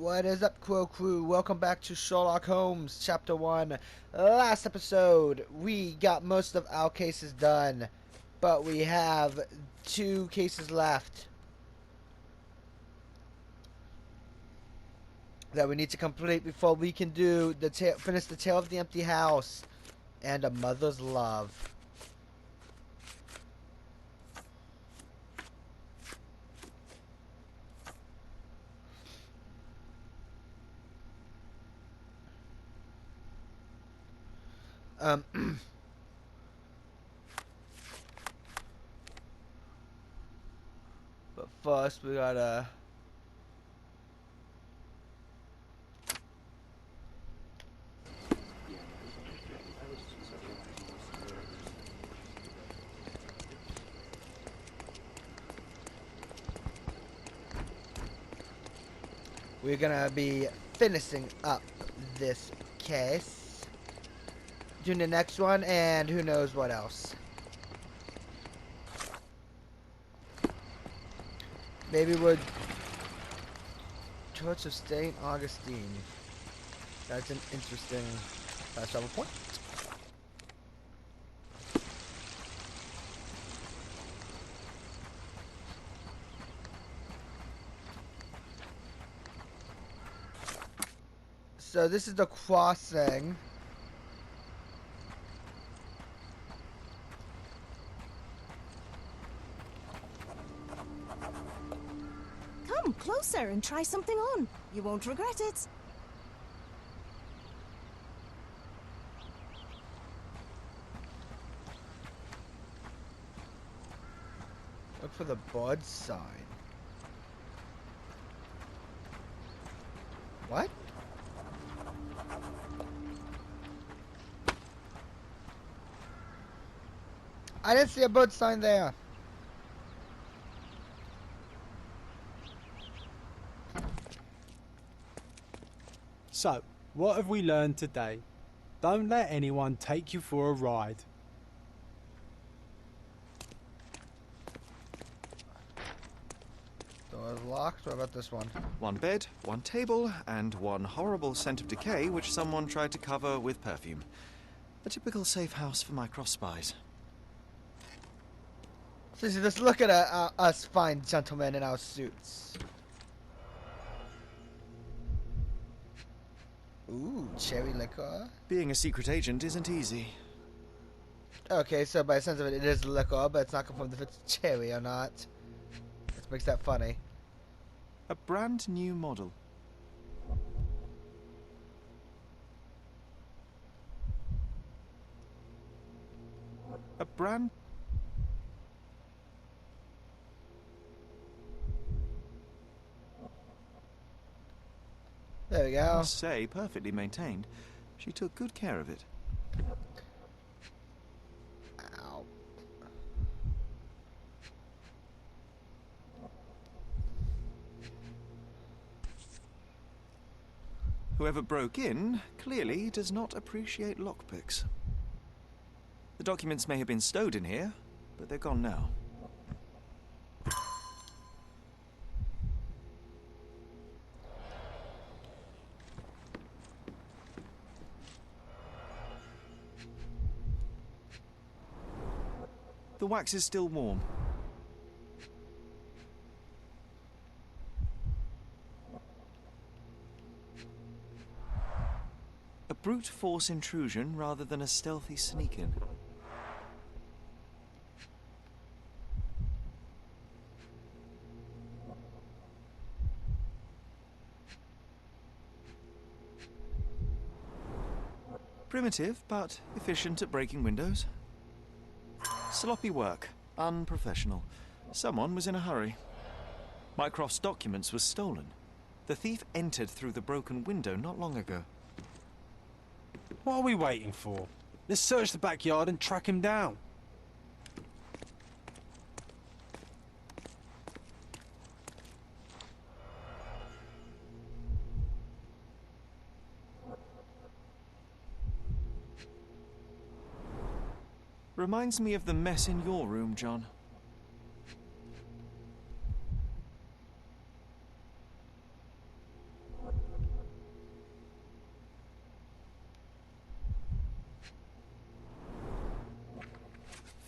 What is up, Quill Crew? Welcome back to Sherlock Holmes, Chapter 1. Last episode, we got most of our cases done, but we have 2 cases left that we need to complete before we can do the finish the Tale of the Empty House and A Mother's Love. But first we gotta... We're gonna be finishing up this case, doing the next one, and who knows what else. Maybe we'll Church of St. Augustine. That's an interesting fast travel point. So this is the crossing. Come closer and try something on. You won't regret it. Look for the bud sign. What? I didn't see a bud sign there. So, what have we learned today? Don't let anyone take you for a ride. Door is locked. What about this one? One bed, one table, and one horrible scent of decay which someone tried to cover with perfume. A typical safe house for Mycroft spies. So just look at us fine gentlemen in our suits. Ooh, cherry liquor. Being a secret agent isn't easy. Okay, so by the sense of it, it is liquor, but it's not confirmed if it's cherry or not. Which makes that funny. A brand new model. A brand... There we I go. must say, perfectly maintained. She took good care of it. Ow. Whoever broke in clearly does not appreciate lockpicks. The documents may have been stowed in here, but they're gone now. The wax is still warm. A brute force intrusion rather than a stealthy sneak-in. Primitive, but efficient at breaking windows. Sloppy work. Unprofessional. Someone was in a hurry. Mycroft's documents were stolen. The thief entered through the broken window not long ago. What are we waiting for? Let's search the backyard and track him down. Reminds me of the mess in your room, John.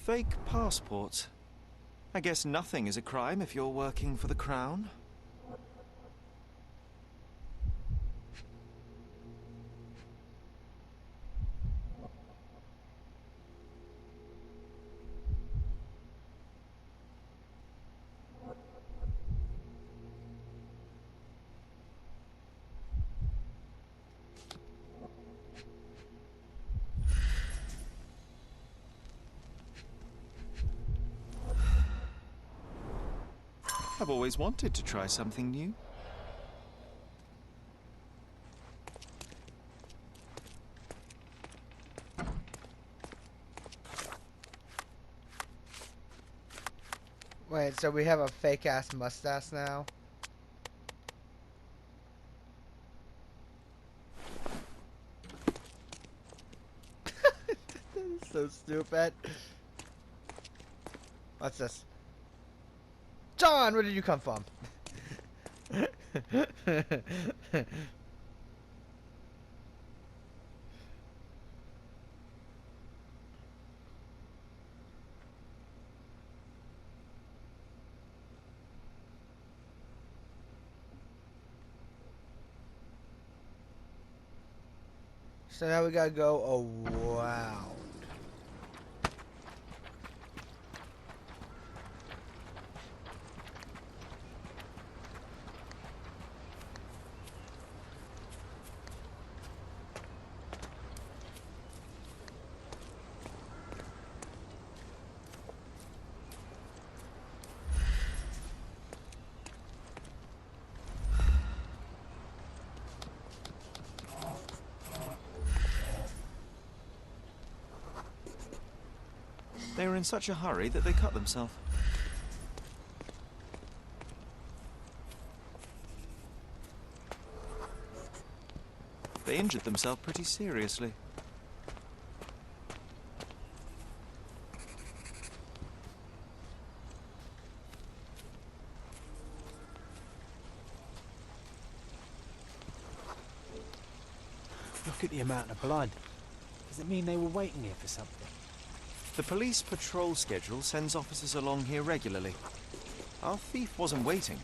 Fake passports. I guess nothing is a crime if you're working for the Crown. I've always wanted to try something new. Wait, so we have a fake ass mustache now? So stupid. What's this? John, where did you come from? So now we gotta go around. They were in such a hurry that they cut themselves. They injured themselves pretty seriously. Look at the amount of blood. Does it mean they were waiting here for something? The police patrol schedule sends officers along here regularly. Our thief wasn't waiting.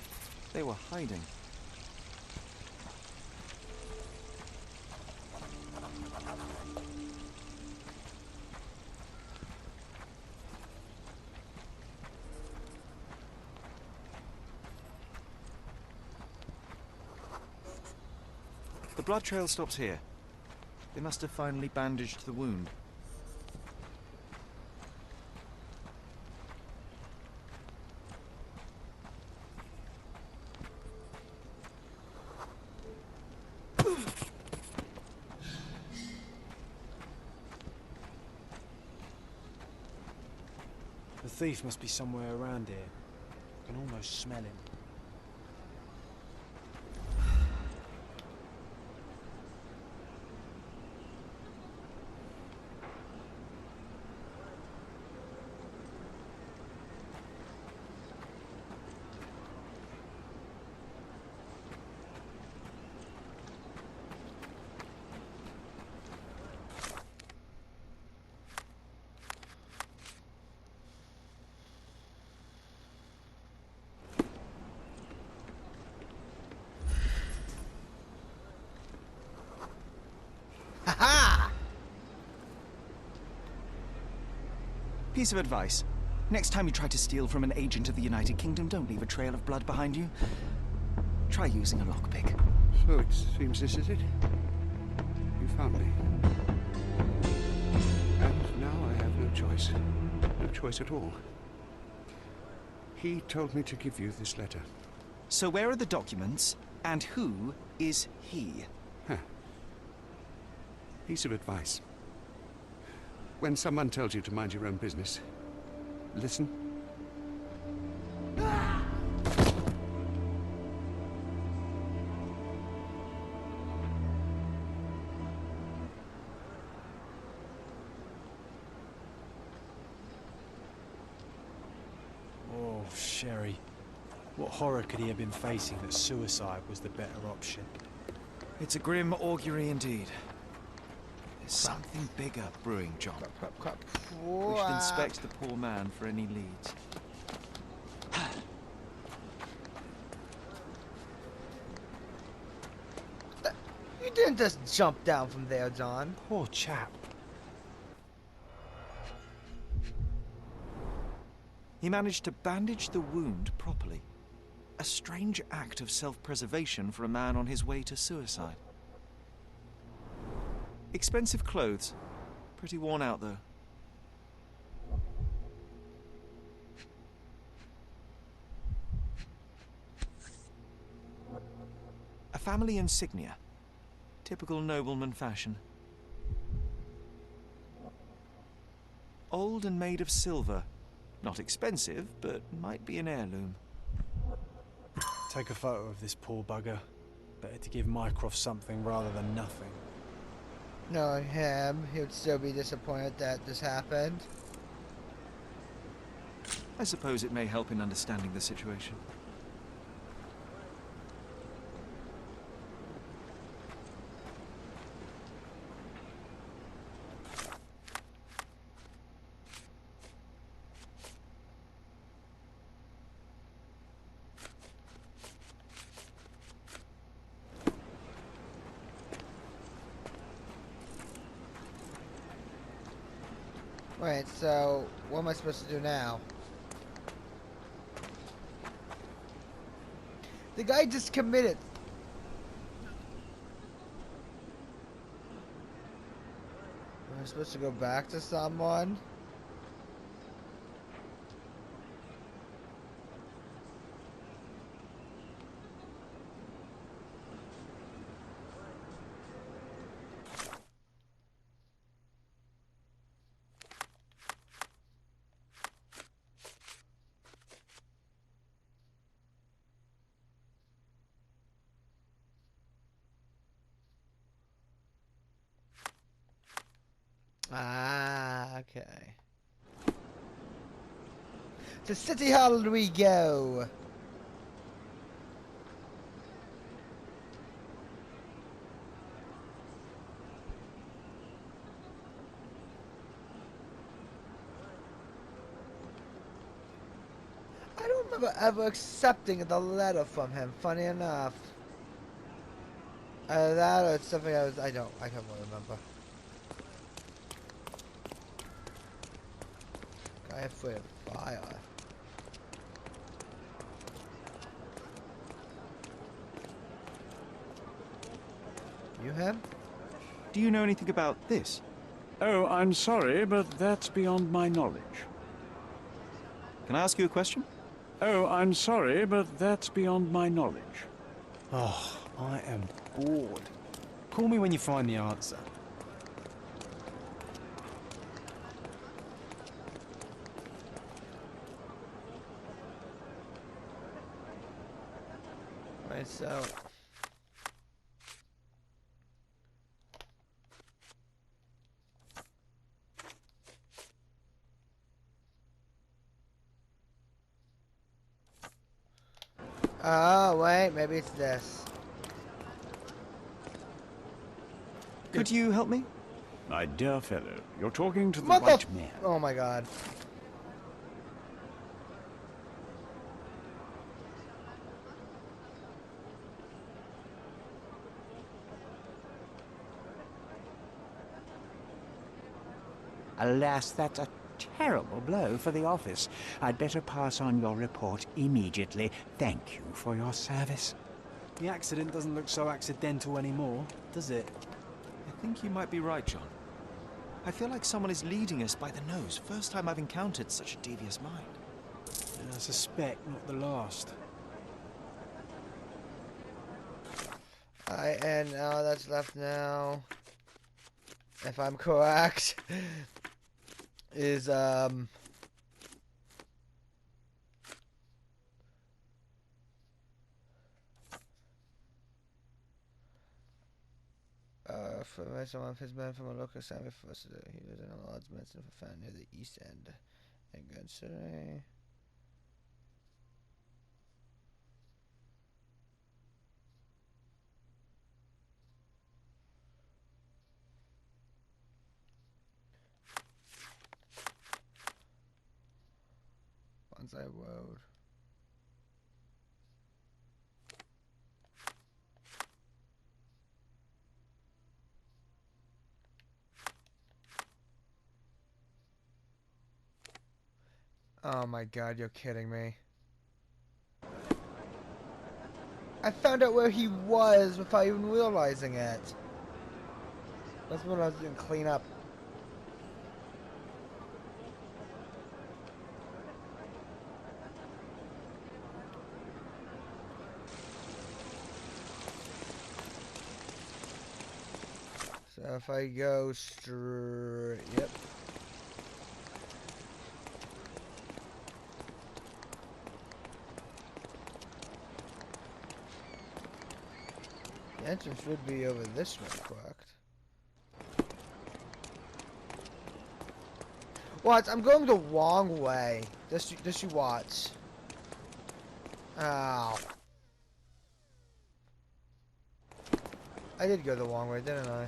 They were hiding. The blood trail stops here. They must have finally bandaged the wound. The thief must be somewhere around here. I can almost smell him. Ha! Piece of advice. Next time you try to steal from an agent of the United Kingdom, don't leave a trail of blood behind you. Try using a lockpick. So it seems this is it. You found me. And now I have no choice. No choice at all. He told me to give you this letter. So where are the documents, and who is he? Huh. Piece of advice. When someone tells you to mind your own business, listen. Oh, Sherry. What horror could he have been facing that suicide was the better option? It's a grim augury indeed. Something bigger brewing, John. Crap. We should inspect the poor man for any leads. You didn't just jump down from there, John. Poor chap. He managed to bandage the wound properly. A strange act of self-preservation for a man on his way to suicide. Expensive clothes. Pretty worn out, though. A family insignia. Typical nobleman fashion. Old and made of silver. Not expensive, but might be an heirloom. Take a photo of this poor bugger. Better to give Mycroft something rather than nothing. Knowing him, he would still be disappointed that this happened. I suppose it may help in understanding the situation. Wait, so what am I supposed to do now? The guy just committed. Am I supposed to go back to someone? Ah, okay. To City Hall we go. I don't remember ever accepting the letter from him, funny enough. That or it's something I can't really remember. Guy afraid of fire. You him? Do you know anything about this? Oh, I'm sorry, but that's beyond my knowledge. Can I ask you a question? Oh, I'm sorry, but that's beyond my knowledge. Oh, I am bored. Call me when you find the answer. Right, so... Oh, wait, maybe it's this. Could you help me? My dear fellow, you're talking to the Mother... right man. Oh my god. Alas, that's a terrible blow for the office. I'd better pass on your report immediately. Thank you for your service. The accident doesn't look so accidental anymore, does it? I think you might be right, John. I feel like someone is leading us by the nose. First time I've encountered such a devious mind. And I suspect not the last. And all that's left now, if I'm correct, is for someone of his men from a local family first, he was in a large medicine for found near the east end in Good City. ones I rode. Oh my god, you're kidding me. I found out where he was without even realizing it. That's when I was doing cleanup. So if I go straight, yep. The entrance would be over this way, correct? What? I'm going the wrong way. Just you watch. Ow. I did go the wrong way, didn't I?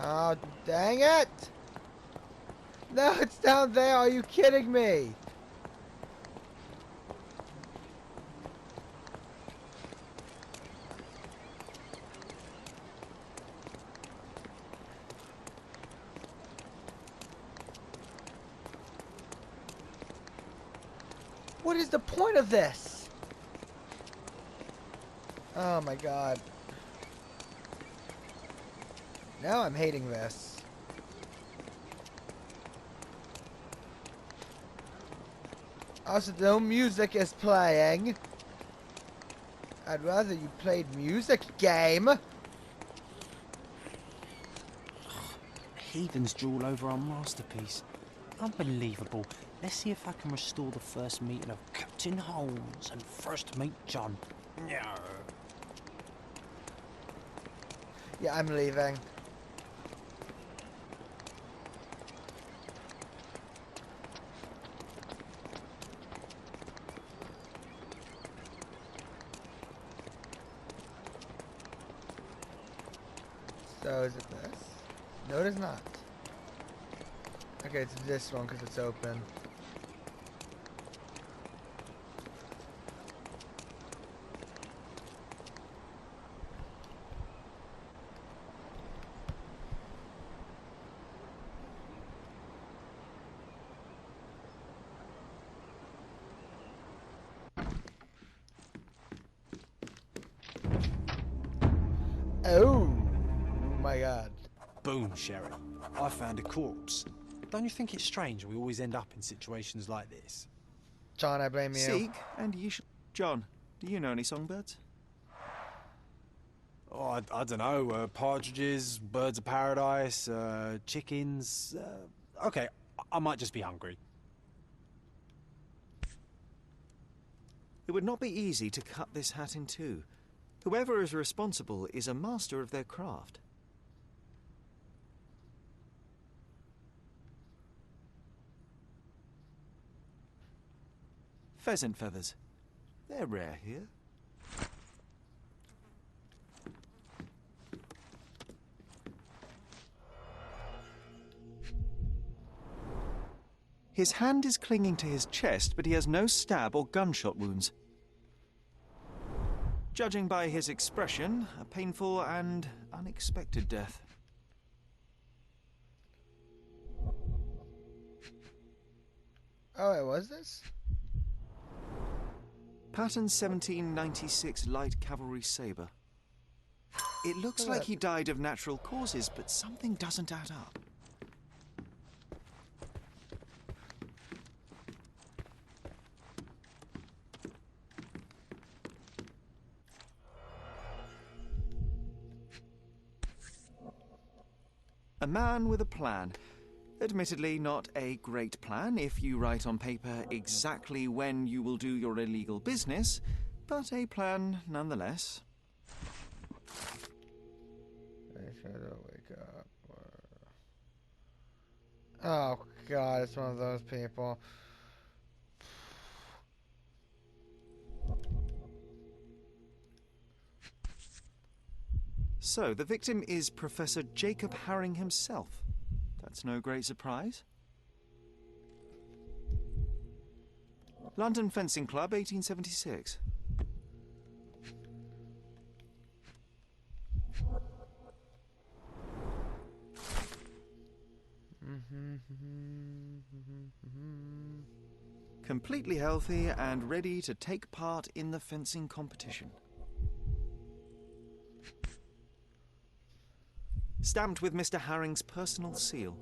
Oh, dang it! No, it's down there. Are you kidding me? What is the point of this? Oh my god. Now I'm hating this. Also, no music is playing. I'd rather you played music, game. Heathens drool over our masterpiece. Unbelievable. Let's see if I can restore the first meeting of Captain Holmes and first mate John. No. Yeah, I'm leaving. So is it this? No, it is not. Okay, it's this one because it's open. Oh my god. Boom, Sheriff. I found a corpse. Don't you think it's strange we always end up in situations like this? John, I blame you. Seek, and ye shall. John, do you know any songbirds? Oh, I don't know. Partridges, birds of paradise, chickens. Okay, I might just be hungry. It would not be easy to cut this hat in two. Whoever is responsible is a master of their craft. Pheasant feathers. They're rare here. His hand is clinging to his chest, but he has no stab or gunshot wounds. Judging by his expression, a painful and unexpected death. Oh, it was this? Pattern 1796 light cavalry saber. It looks like he died of natural causes, but something doesn't add up. A man with a plan. Admittedly, not a great plan if you write on paper exactly when you will do your illegal business, but a plan nonetheless. try to wake up. Oh God, it's one of those people. So, the victim is Professor Jacob Haring himself. That's no great surprise. London Fencing Club, 1876. Completely healthy and ready to take part in the fencing competition. Stamped with Mr. Haring's personal seal.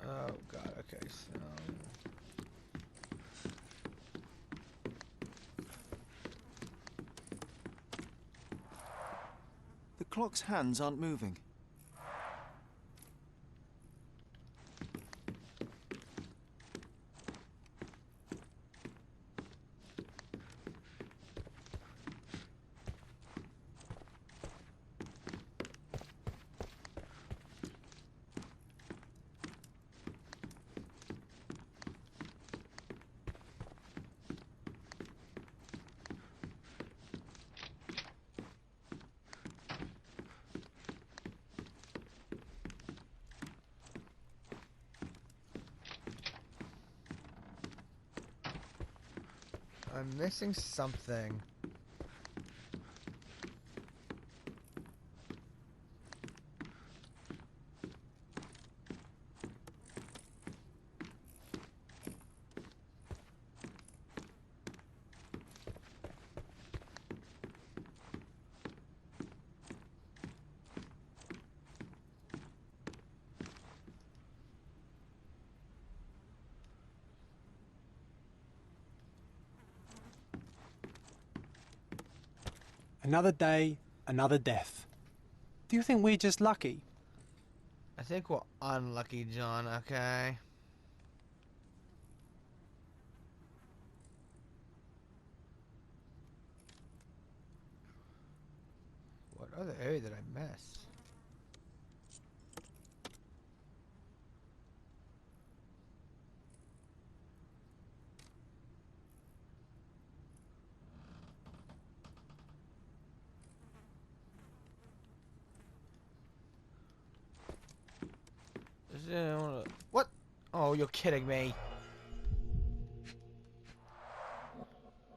Oh God. Okay. So. The clock's hands aren't moving. I'm missing something. Another day, another death. Do you think we're just lucky? I think we're unlucky, John. Okay. What other area did I miss? What? Oh, you're kidding me.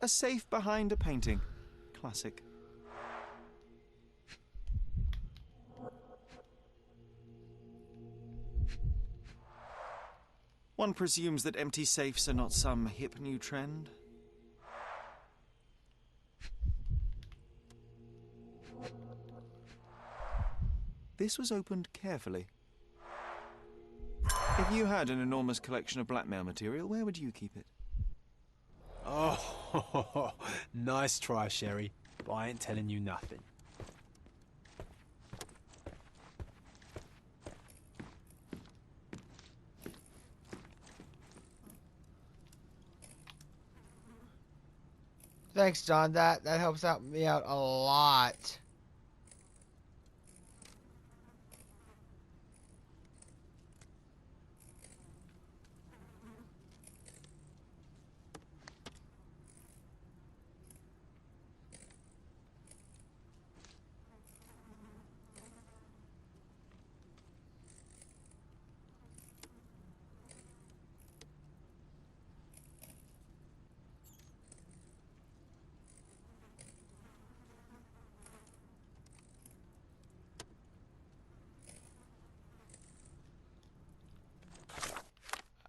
A safe behind a painting. Classic. One presumes that empty safes are not some hip new trend. This was opened carefully. If you had an enormous collection of blackmail material, where would you keep it? Oh, nice try, Sherry. But I ain't telling you nothing. Thanks, John. That helps out me out a lot.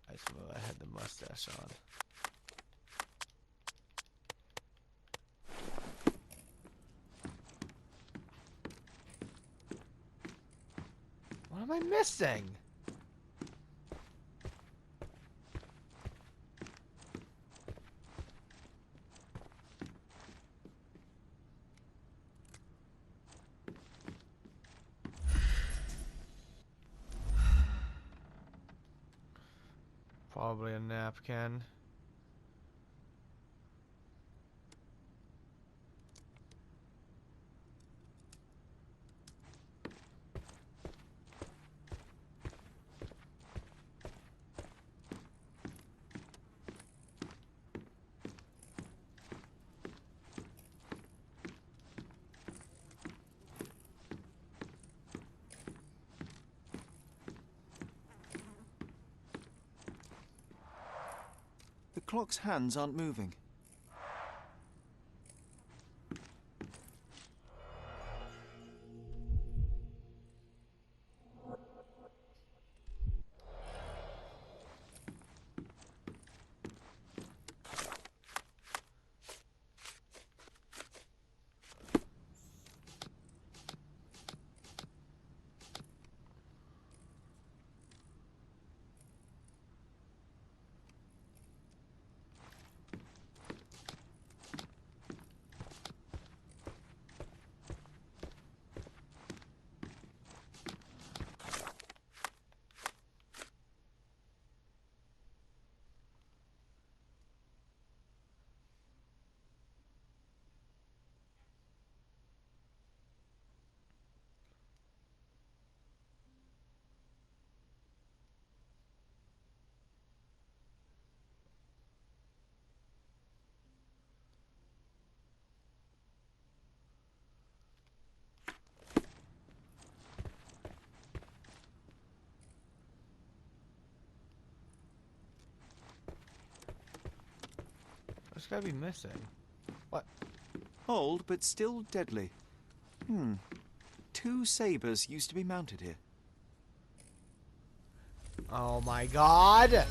I swear I had the mustache on. What am I missing? Probably a napkin. The clock's hands aren't moving. What's gotta be missing? What? Old, but still deadly. 2 sabers used to be mounted here. Oh my god!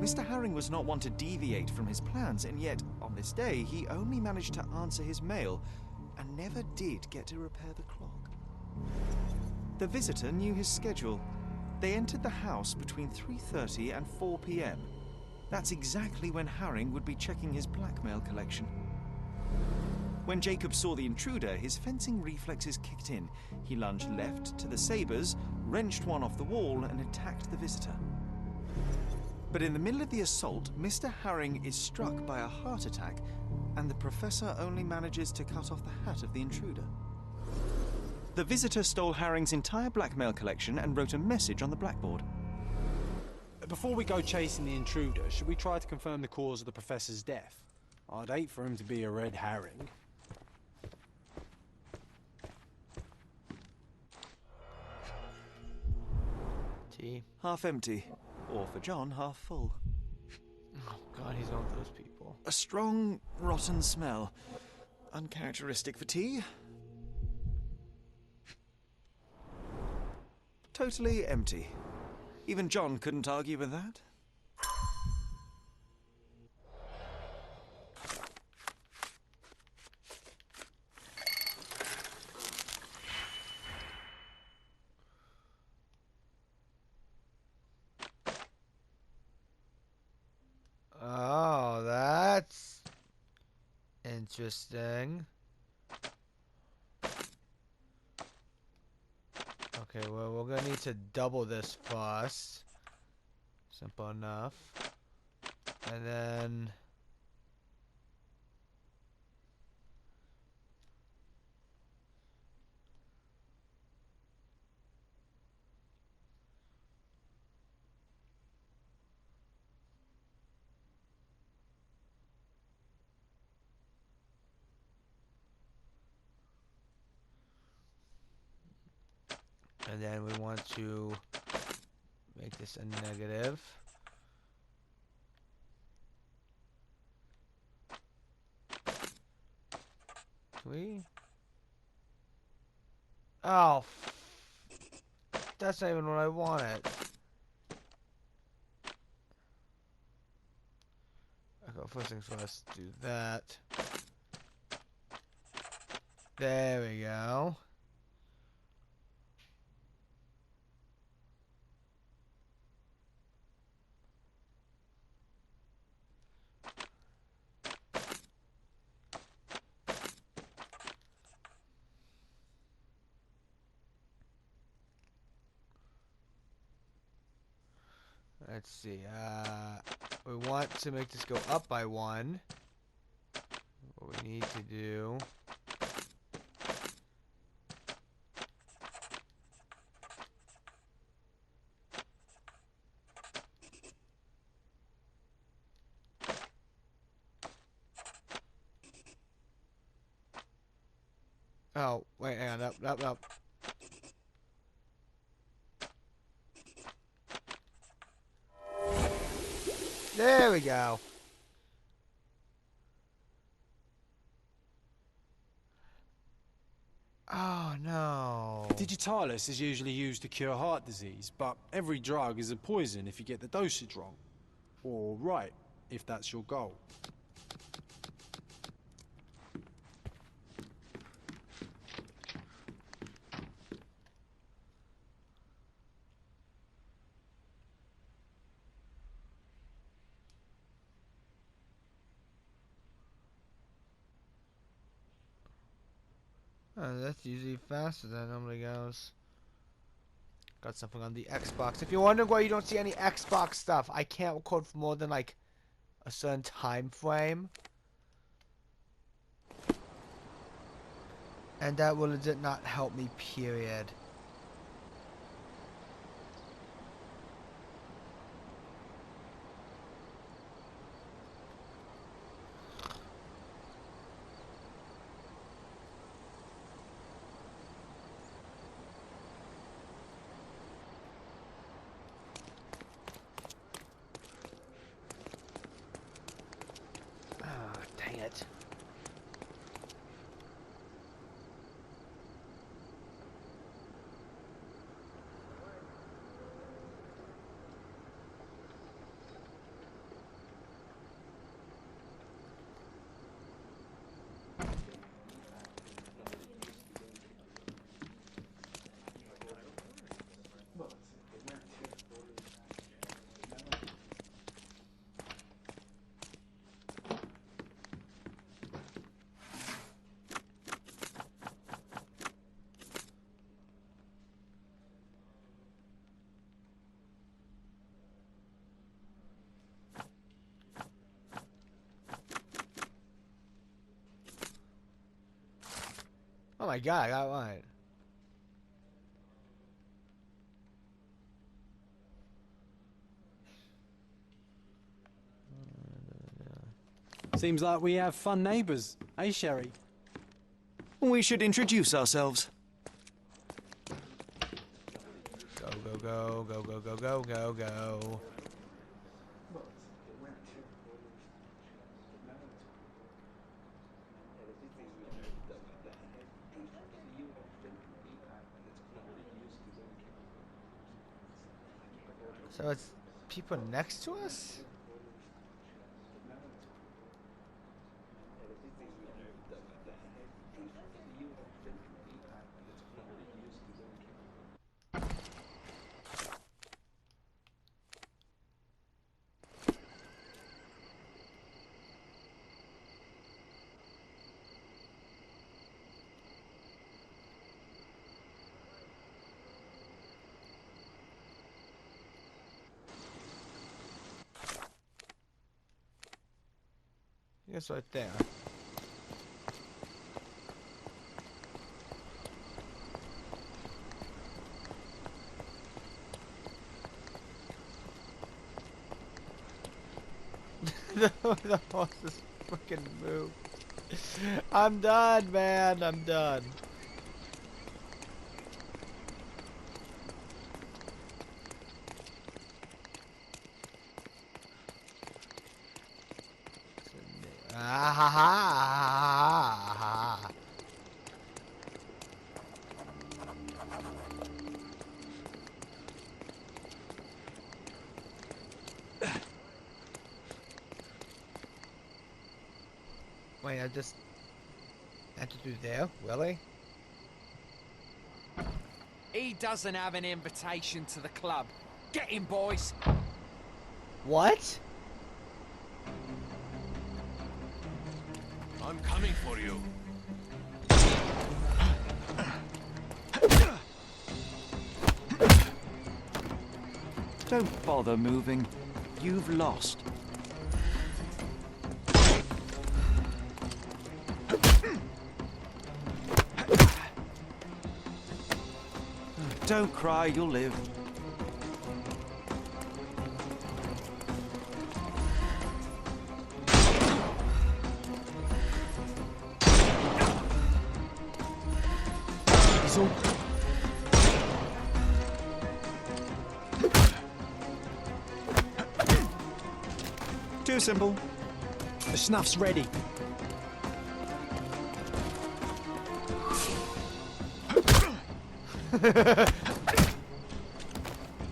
Mr. Herring was not one to deviate from his plans, and yet, on this day, he only managed to answer his mail and never did get to repair the clock. The visitor knew his schedule. They entered the house between 3:30 and 4 p.m. That's exactly when Herring would be checking his blackmail collection. When Jacob saw the intruder, his fencing reflexes kicked in. He lunged left to the sabers, wrenched one off the wall, and attacked the visitor. But in the middle of the assault, Mr. Herring is struck by a heart attack, and the professor only manages to cut off the hat of the intruder. The visitor stole Herring's entire blackmail collection and wrote a message on the blackboard. Before we go chasing the intruder, should we try to confirm the cause of the professor's death? I'd hate for him to be a red herring. Tea. Half empty, or for John, half full. Oh god, he's one of those people. A strong, rotten smell. Uncharacteristic for tea. Totally empty. Even John couldn't argue with that. Oh, that's interesting. Okay, well, we're gonna need to double this first. Simple enough. And then... And then we want to make this a negative. We? Oh, that's not even what I wanted. Okay, first things first, do that. There we go. Let's see. We want to make this go up by 1. What we need to do. Oh, wait, hang on. Up. There we go. Oh, no. Digitalis is usually used to cure heart disease, but every drug is a poison if you get the dosage wrong. Or right, if that's your goal. Oh, that's usually faster than it normally goes. Got something on the Xbox. If you're wondering why you don't see any Xbox stuff, I can't record for more than like a certain time frame. And that will legit not help me, period. Ah, dang it. Oh my god, I got one. Seems like we have fun neighbours, eh, Sherry? We should introduce ourselves. Go. So it's people next to us? I guess right there. the horses freaking move. I'm done, man. I'm done. Ah ha ha ha ha. Wait, I just had to do there, really? He doesn't have an invitation to the club. Get him, boys. What? I'm coming for you. Don't bother moving. You've lost. Don't cry, you'll live. It's all... Too simple. The snuff's ready.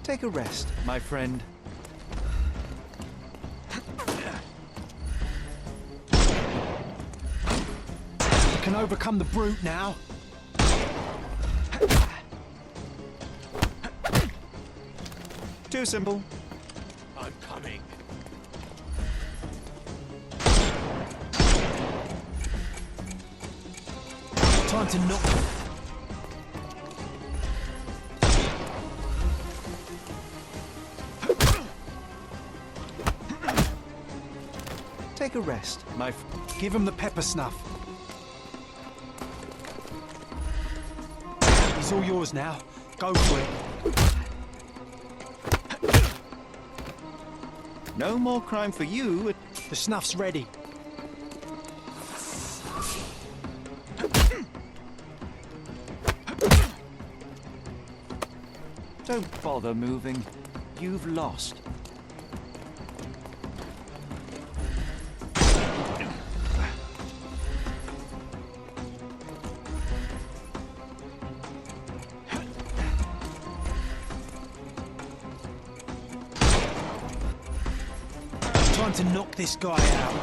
Take a rest, my friend. You can overcome the brute now. Too simple. I'm coming. Time to knock... Take a rest, my Give him the pepper snuff. He's all yours now. Go for it. No more crime for you. The snuff's ready. Don't bother moving. You've lost. Time to knock this guy out.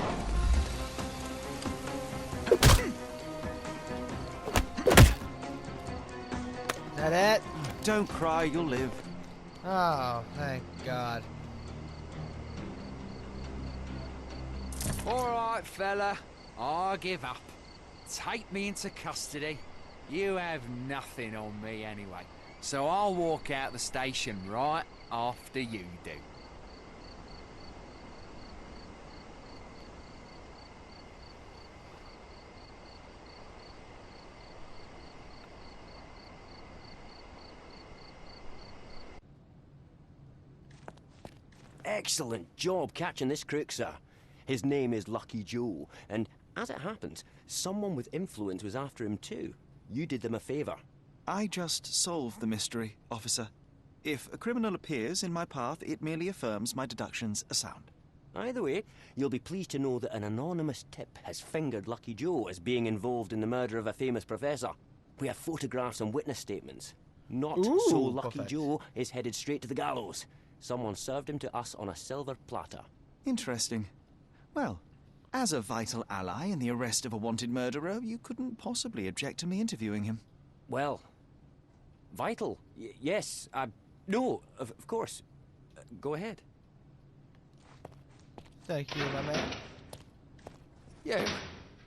Is that it? Don't cry, you'll live. Oh, thank God. All right, fella. I give up. Take me into custody. You have nothing on me anyway. So I'll walk out the station right after you do. Excellent job catching this crook, sir. His name is Lucky Joe, and as it happens, someone with influence was after him too. You did them a favour. I just solved the mystery, officer. If a criminal appears in my path, it merely affirms my deductions are sound. Either way, you'll be pleased to know that an anonymous tip has fingered Lucky Joe as being involved in the murder of a famous professor. We have photographs and witness statements. Not Ooh, so Lucky perfect. Joe is headed straight to the gallows. Someone served him to us on a silver platter. Interesting. Well, as a vital ally in the arrest of a wanted murderer, you couldn't possibly object to me interviewing him. Well, vital. Yes. No, of course. Go ahead. Thank you, my man. You?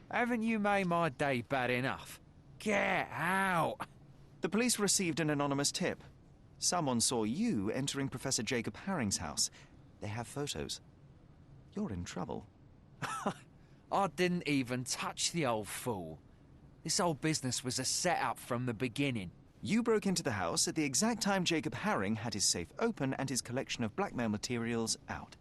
Haven't you made my day bad enough? Get out! The police received an anonymous tip. Someone saw you entering Professor Jacob Harring's house. They have photos. You're in trouble. I didn't even touch the old fool. This whole business was a setup from the beginning. You broke into the house at the exact time Jacob Haring had his safe open and his collection of blackmail materials out.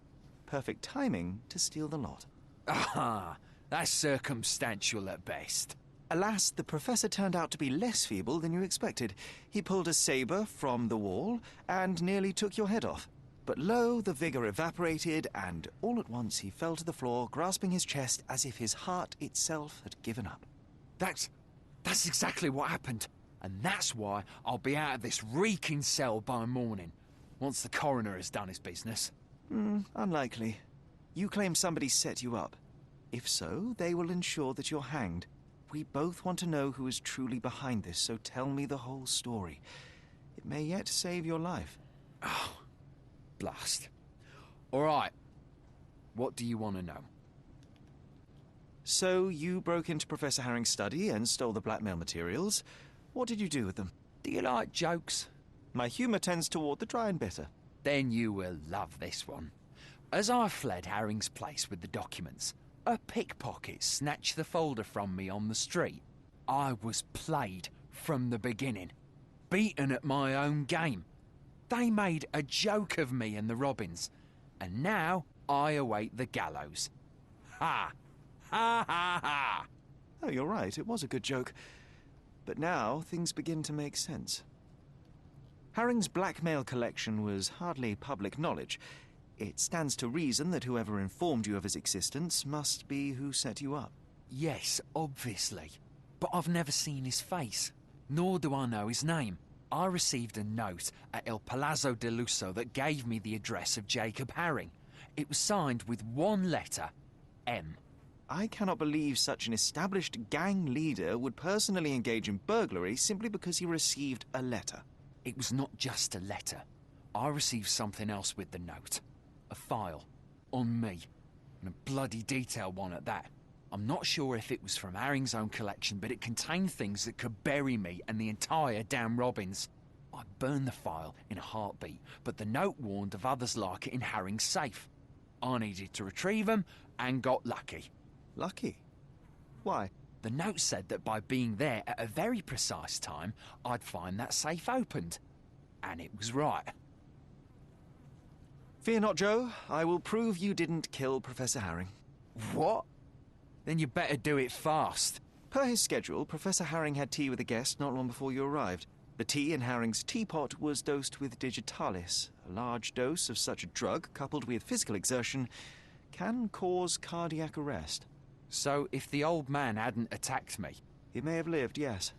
Perfect timing to steal the lot. Ah, that's circumstantial at best. Alas, the professor turned out to be less feeble than you expected. He pulled a saber from the wall and nearly took your head off. But lo, the vigor evaporated, and all at once he fell to the floor, grasping his chest as if his heart itself had given up. That's exactly what happened. And that's why I'll be out of this reeking cell by morning, once the coroner has done his business. Unlikely. You claim somebody set you up. If so, they will ensure that you're hanged. We both want to know who is truly behind this, so tell me the whole story. It may yet save your life. Oh, blast. All right. What do you want to know? So, you broke into Professor Herring's study and stole the blackmail materials. What did you do with them? Do you like jokes? My humour tends toward the dry and bitter. Then you will love this one. As I fled Herring's place with the documents, a pickpocket snatched the folder from me on the street. I was played from the beginning, beaten at my own game. They made a joke of me and the Robins, and now I await the gallows. Ha! Ha ha ha! Oh, you're right, it was a good joke. But now things begin to make sense. Herring's blackmail collection was hardly public knowledge. It stands to reason that whoever informed you of his existence must be who set you up. Yes, obviously. But I've never seen his face, nor do I know his name. I received a note at El Palazzo de Lusso that gave me the address of Jacob Herring. It was signed with one letter, M. I cannot believe such an established gang leader would personally engage in burglary simply because he received a letter. It was not just a letter. I received something else with the note. A file. On me. And a bloody detailed one at that. I'm not sure if it was from Herring's own collection, but it contained things that could bury me and the entire damn Robins. I burned the file in a heartbeat, but the note warned of others like it in Herring's safe. I needed to retrieve them, and got lucky. Lucky? Why? The note said that by being there at a very precise time, I'd find that safe opened. And it was right. Fear not, Joe. I will prove you didn't kill Professor Herring. What? Then you better do it fast. Per his schedule, Professor Herring had tea with a guest not long before you arrived. The tea in Herring's teapot was dosed with digitalis. A large dose of such a drug, coupled with physical exertion, can cause cardiac arrest. So if the old man hadn't attacked me... He may have lived, yes.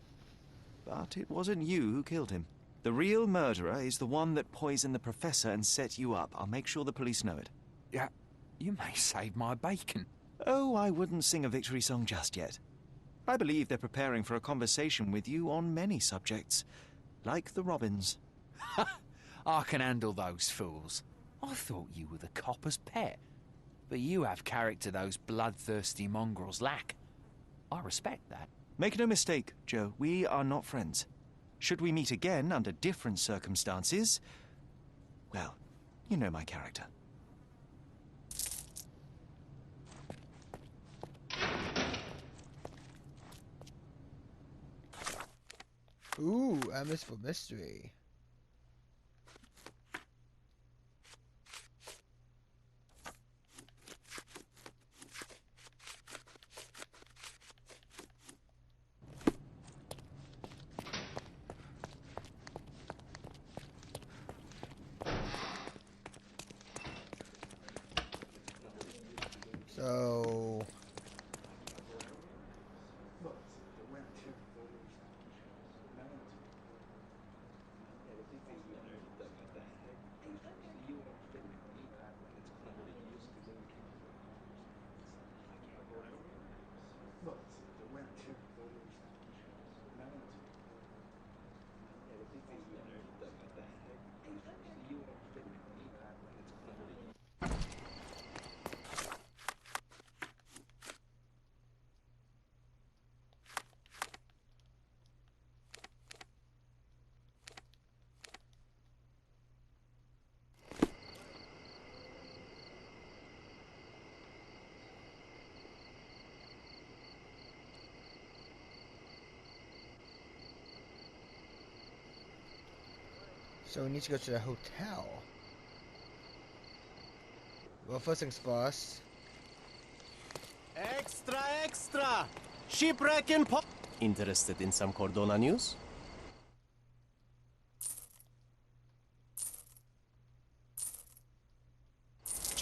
But it wasn't you who killed him. The real murderer is the one that poisoned the professor and set you up. I'll make sure the police know it. Yeah, you may save my bacon. Oh, I wouldn't sing a victory song just yet. I believe they're preparing for a conversation with you on many subjects, like the Robins. I can handle those fools. I thought you were the copper's pet. But you have character those bloodthirsty mongrels lack. I respect that. Make no mistake, Joe, we are not friends. Should we meet again under different circumstances, well, you know my character. Ooh, MS for mystery. So... So we need to go to the hotel. Well, first things first. Extra, extra! Shipwreck in port. Interested in some Cordona news?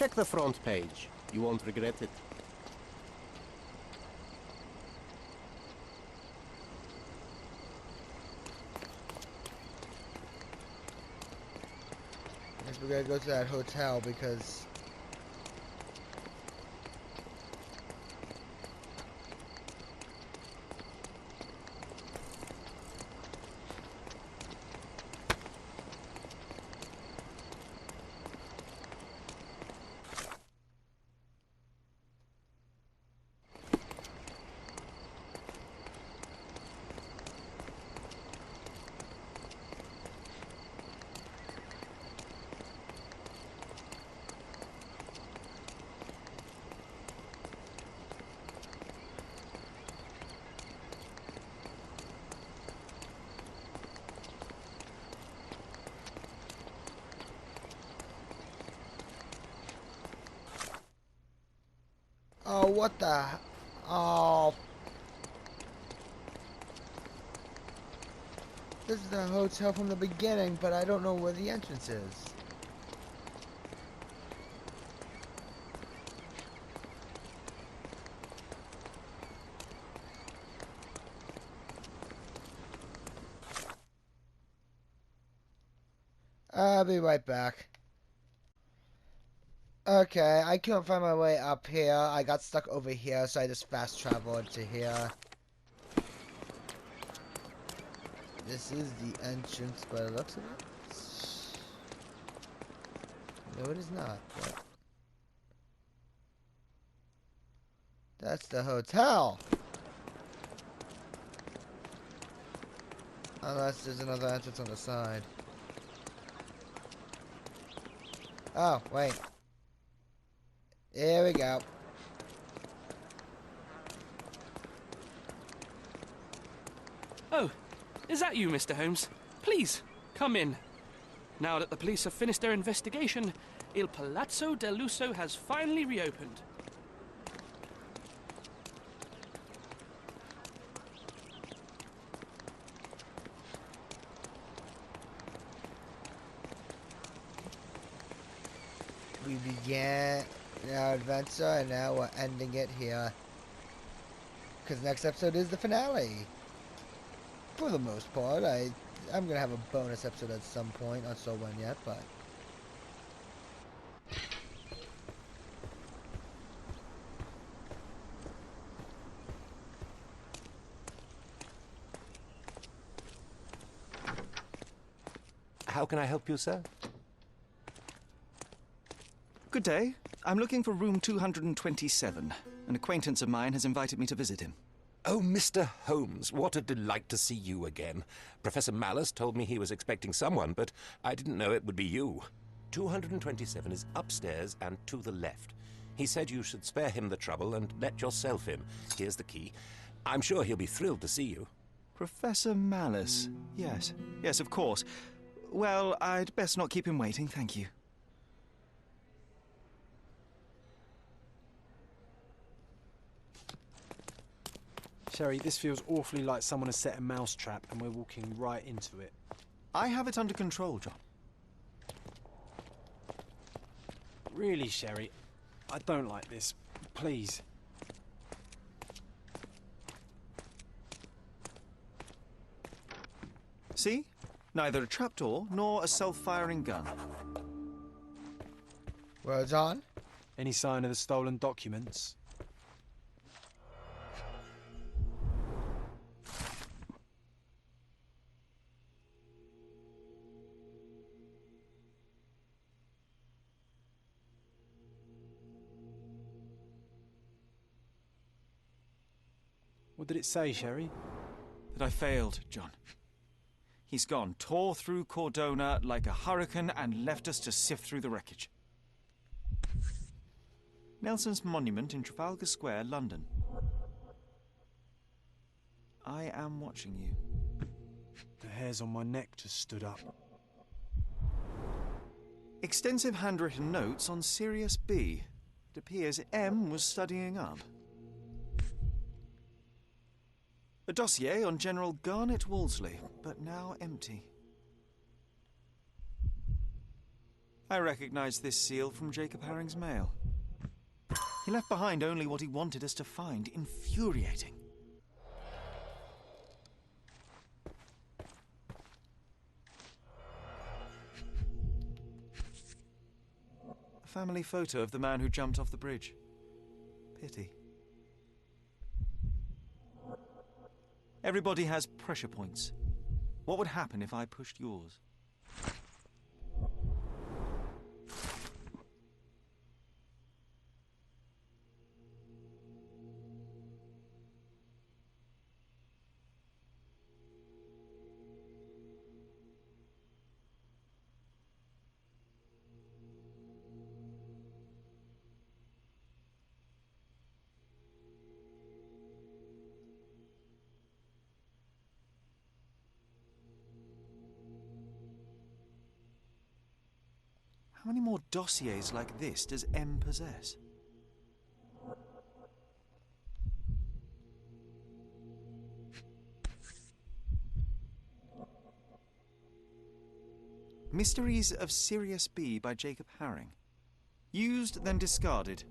Check the front page. You won't regret it. I guess we gotta go to that hotel because... Oh, what the... Oh. This is the hotel from the beginning, but I don't know where the entrance is. I'll be right back. Okay, I couldn't find my way up here. I got stuck over here, so I just fast traveled to here. This is the entrance by the looks of it. No, it is not. But that's the hotel. Unless there's another entrance on the side. Oh, wait. Here we go. Oh, is that you, Mr. Holmes? Please, come in. Now that the police have finished their investigation, Il Palazzo del Lusso has finally reopened. We began our adventure and now we're ending it here. Because next episode is the finale. For the most part, I'm going to have a bonus episode at some point. Not sure when yet, but... How can I help you, sir? Good day. I'm looking for room 227. An acquaintance of mine has invited me to visit him. Oh, Mr. Holmes, what a delight to see you again. Professor Malice told me he was expecting someone, but I didn't know it would be you. 227 is upstairs and to the left. He said you should spare him the trouble and let yourself in. Here's the key. I'm sure he'll be thrilled to see you. Professor Malice. Yes. Yes, of course. Well, I'd best not keep him waiting, thank you. Sherry, this feels awfully like someone has set a mousetrap and we're walking right into it. I have it under control, John. Really, Sherry? I don't like this. Please. See? Neither a trapdoor nor a self-firing gun. Well, John? Any sign of the stolen documents? What did it say, Sherry? That I failed, John. He's gone, tore through Cordona like a hurricane and left us to sift through the wreckage. Nelson's monument in Trafalgar Square, London. I am watching you. The hairs on my neck just stood up. Extensive handwritten notes on Sirius B. It appears M was studying up. A dossier on General Garnet Wolseley, but now empty. I recognize this seal from Jacob Haring's mail. He left behind only what he wanted us to find. Infuriating. A family photo of the man who jumped off the bridge. Pity. Everybody has pressure points. What would happen if I pushed yours? How many more dossiers like this does M possess? Mysteries of Sirius B by Jacob Haring. Used, then discarded.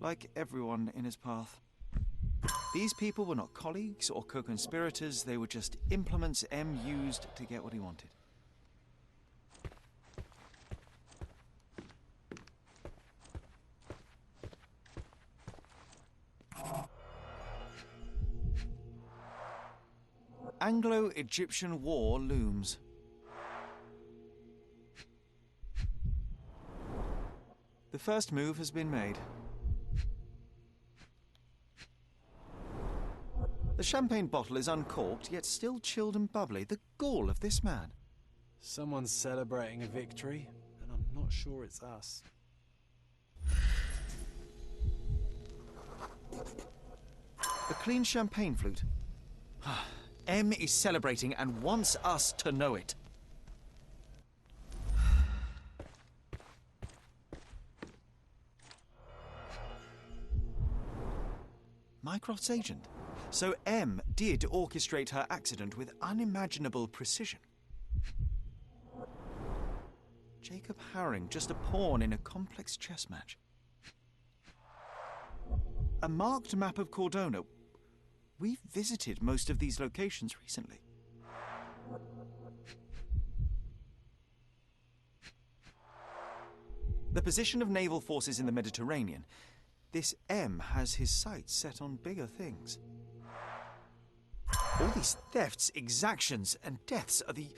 Like everyone in his path. These people were not colleagues or co-conspirators, they were just implements M used to get what he wanted. Anglo-Egyptian war looms. The first move has been made. The champagne bottle is uncorked, yet still chilled and bubbly. The gall of this man. Someone's celebrating a victory, and I'm not sure it's us. A clean champagne flute. M is celebrating and wants us to know it. Mycroft's agent. So M did orchestrate her accident with unimaginable precision. Jacob Haring, just a pawn in a complex chess match. A marked map of Cordona. We've visited most of these locations recently. The position of naval forces in the Mediterranean. This M has his sights set on bigger things. All these thefts, exactions, and deaths are the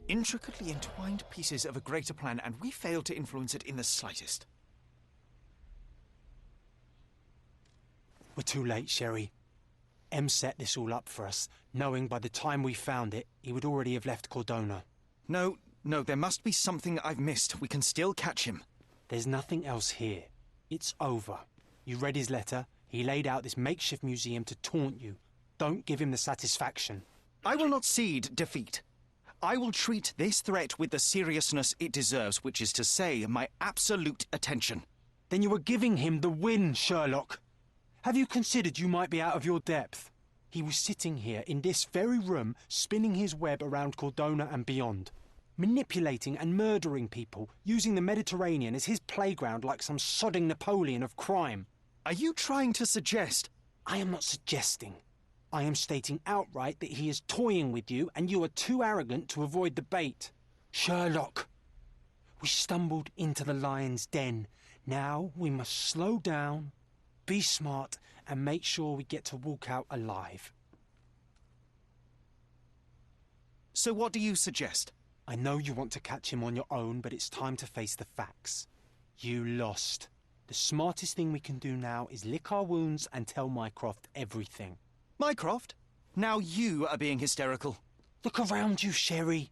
intricately entwined pieces of a greater plan, and we fail to influence it in the slightest. We're too late, Sherry. M set this all up for us, knowing by the time we found it, he would already have left Cordona. No, there must be something I've missed. We can still catch him. There's nothing else here. It's over. You read his letter. He laid out this makeshift museum to taunt you. Don't give him the satisfaction. I will not cede defeat. I will treat this threat with the seriousness it deserves, which is to say, my absolute attention. Then you were giving him the win, Sherlock. Have you considered you might be out of your depth? He was sitting here in this very room, spinning his web around Cordona and beyond, manipulating and murdering people, using the Mediterranean as his playground like some sodding Napoleon of crime. Are you trying to suggest? I am not suggesting. I am stating outright that he is toying with you and you are too arrogant to avoid the bait. Sherlock, we stumbled into the lion's den. Now we must slow down, be smart, and make sure we get to walk out alive. So what do you suggest? I know you want to catch him on your own, but it's time to face the facts. You lost. The smartest thing we can do now is lick our wounds and tell Mycroft everything. Mycroft? Now you are being hysterical. Look around you, Sherry.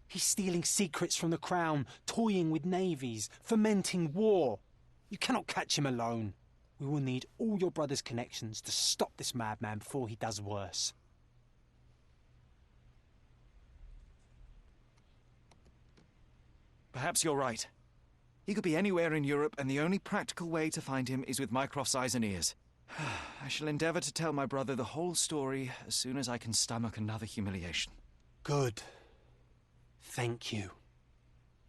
He's stealing secrets from the Crown, toying with navies, fomenting war. You cannot catch him alone. We will need all your brother's connections to stop this madman before he does worse. Perhaps you're right. He could be anywhere in Europe, and the only practical way to find him is with Mycroft's eyes and ears. I shall endeavour to tell my brother the whole story as soon as I can stomach another humiliation. Good. Thank you.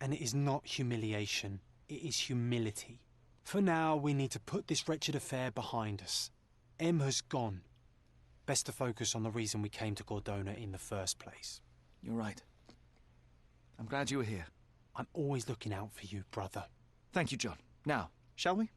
And it is not humiliation, it is humility. For now, we need to put this wretched affair behind us. M has gone. Best to focus on the reason we came to Gordona in the first place. You're right. I'm glad you were here. I'm always looking out for you, brother. Thank you, John. Now, shall we?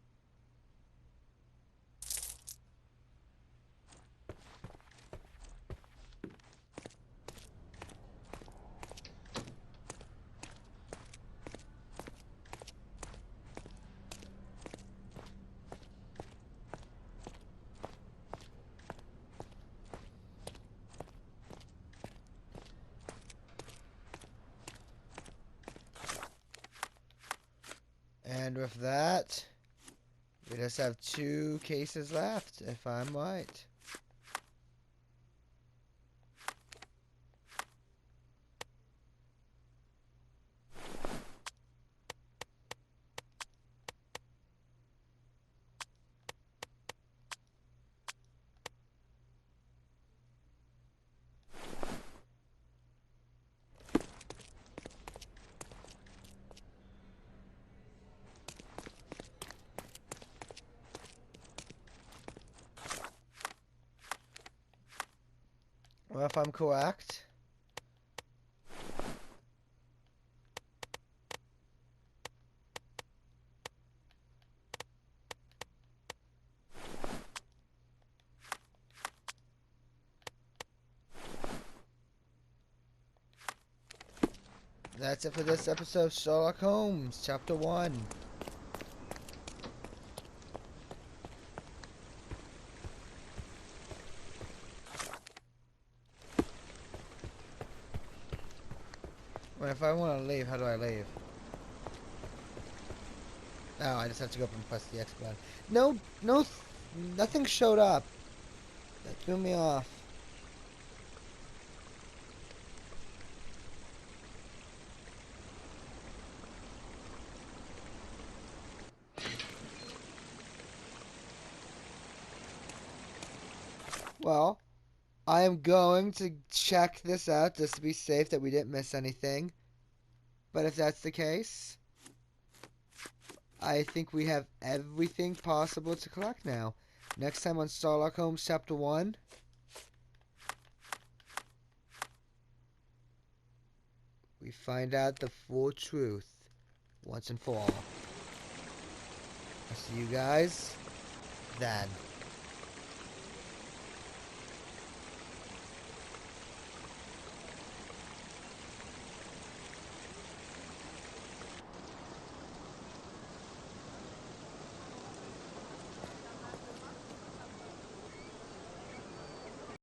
And with that, we just have 2 cases left, if I'm right. Well, if I'm correct, that's it for this episode of Sherlock Holmes, Chapter 1. Well, if I want to leave, how do I leave? Oh, I just have to go up and press the X button. No, nothing showed up. That threw me off. Well, I am going to check this out just to be safe that we didn't miss anything. But if that's the case, I think we have everything possible to collect now. Next time on Sherlock Holmes Chapter 1, we find out the full truth once and for all. I'll see you guys then.